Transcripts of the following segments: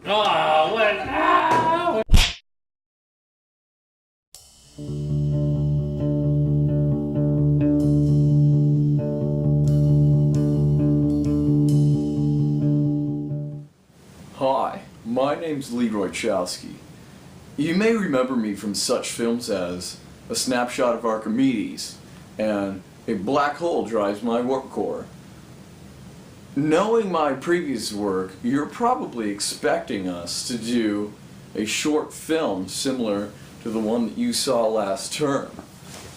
Oh, what? Ah! Hi, my name's Leroy Chowski. You may remember me from such films as A Snapshot of Archimedes and A Black Hole Drives My Warp Core. Knowing my previous work, you're probably expecting us to do a short film similar to the one that you saw last term,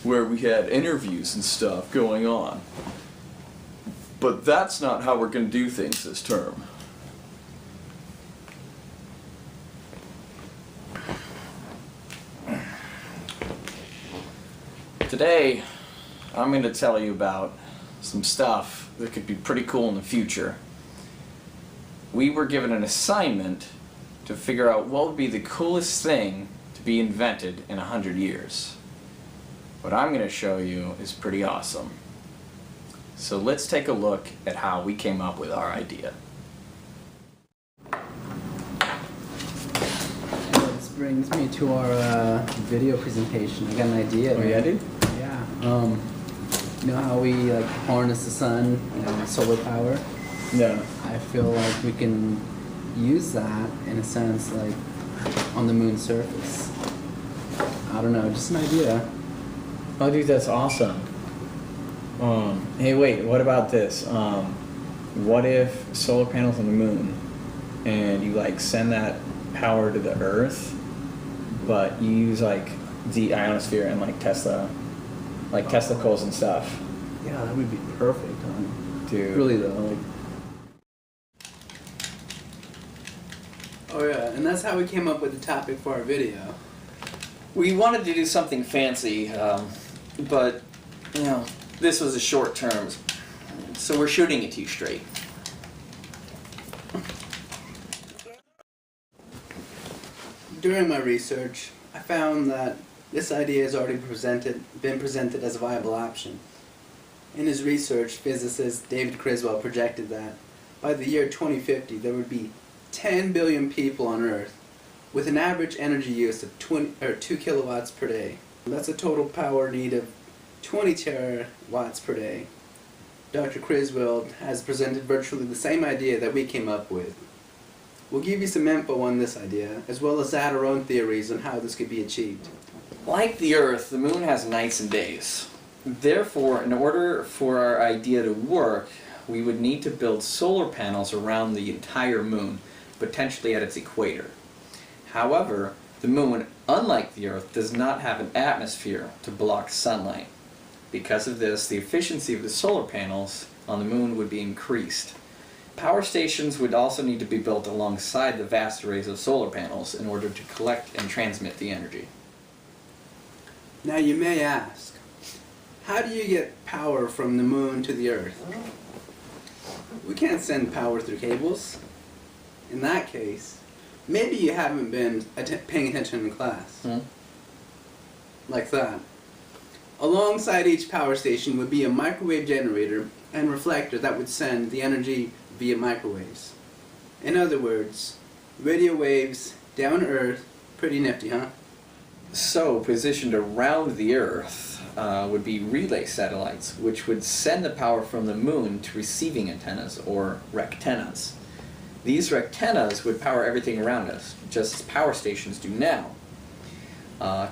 where we had interviews and stuff going on. But that's not how we're going to do things this term. Today, I'm going to tell you about some stuff that could be pretty cool in the future. We were given an assignment to figure out what would be the coolest thing to be invented in 100 years. What I'm going to show you is pretty awesome. So let's take a look at how we came up with our idea. This brings me to our video presentation. I got an idea. Oh yeah, dude? Yeah. You know how we harness the sun, solar power? Yeah. I feel like we can use that in a sense, like on the moon's surface. I don't know, just an idea. Oh, dude, that's awesome. Hey, wait, what about this? What if solar panels on the moon and you send that power to the Earth, but you use the ionosphere and Tesla coils and stuff? Yeah, that would be perfect, Dude. Really though, Oh yeah, and that's how we came up with the topic for our video. We wanted to do something fancy, but, this was a short term, so we're shooting it to you straight. During my research, I found that this idea has already been presented as a viable option. In his research, physicist David Criswell projected that by the year 2050 there would be 10 billion people on Earth with an average energy use of 2 kilowatts per day. That's a total power need of 20 terawatts per day. Dr. Criswell has presented virtually the same idea that we came up with. We'll give you some info on this idea, as well as add our own theories on how this could be achieved. Like the Earth, the moon has nights and days. Therefore, in order for our idea to work, we would need to build solar panels around the entire moon, potentially at its equator. However, the moon, unlike the Earth, does not have an atmosphere to block sunlight. Because of this, the efficiency of the solar panels on the moon would be increased. Power stations would also need to be built alongside the vast arrays of solar panels in order to collect and transmit the energy. Now you may ask, how do you get power from the moon to the Earth? We can't send power through cables. In that case, maybe you haven't been paying attention in class. Like that. Alongside each power station would be a microwave generator and reflector that would send the energy via microwaves. In other words, radio waves down to Earth. Pretty nifty, huh? So, positioned around the Earth would be relay satellites, which would send the power from the moon to receiving antennas, or rectennas. These rectennas would power everything around us, just as power stations do now,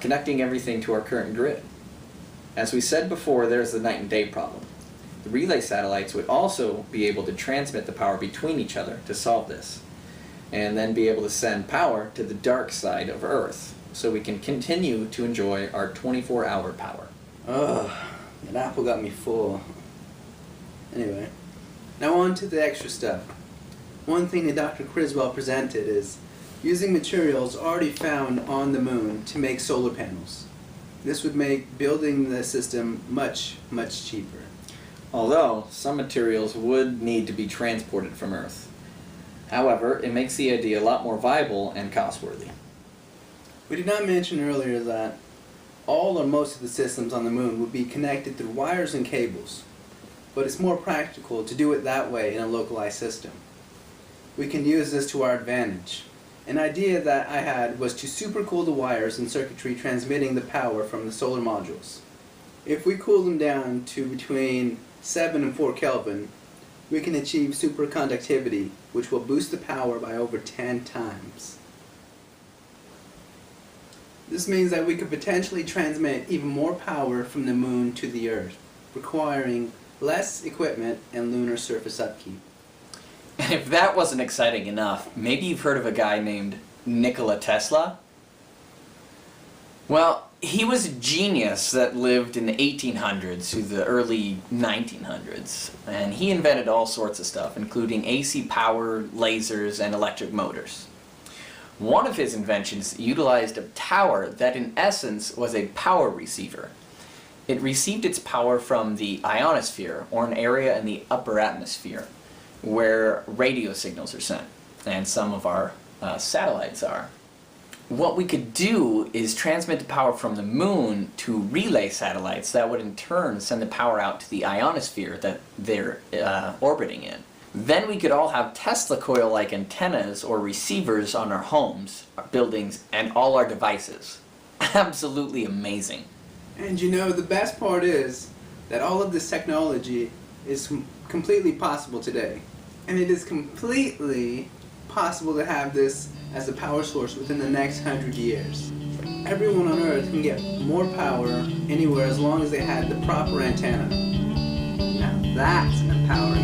connecting everything to our current grid. As we said before, there's the night and day problem. The relay satellites would also be able to transmit the power between each other to solve this, and then be able to send power to the dark side of Earth, so we can continue to enjoy our 24-hour power. Ugh, that apple got me full. Anyway, now on to the extra stuff. One thing that Dr. Criswell presented is using materials already found on the moon to make solar panels. This would make building the system much, much cheaper. Although, some materials would need to be transported from Earth. However, it makes the idea a lot more viable and cost-worthy. We did not mention earlier that all or most of the systems on the moon would be connected through wires and cables, but it's more practical to do it that way in a localized system. We can use this to our advantage. An idea that I had was to supercool the wires and circuitry transmitting the power from the solar modules. If we cool them down to between 7 and 4 Kelvin, we can achieve superconductivity, which will boost the power by over 10 times. This means that we could potentially transmit even more power from the moon to the Earth, requiring less equipment and lunar surface upkeep. And if that wasn't exciting enough, maybe you've heard of a guy named Nikola Tesla? Well, he was a genius that lived in the 1800s to the early 1900s, and he invented all sorts of stuff, including AC power, lasers, and electric motors. One of his inventions utilized a tower that in essence was a power receiver. It received its power from the ionosphere, or an area in the upper atmosphere, where radio signals are sent, and some of our satellites are. What we could do is transmit the power from the moon to relay satellites that would in turn send the power out to the ionosphere that they're orbiting in. Then we could all have Tesla coil-like antennas or receivers on our homes, our buildings, and all our devices. Absolutely amazing. And you know, the best part is that all of this technology is completely possible today. And it is completely possible to have this as a power source within the next 100 years. Everyone on Earth can get more power anywhere as long as they had the proper antenna. Now that's a power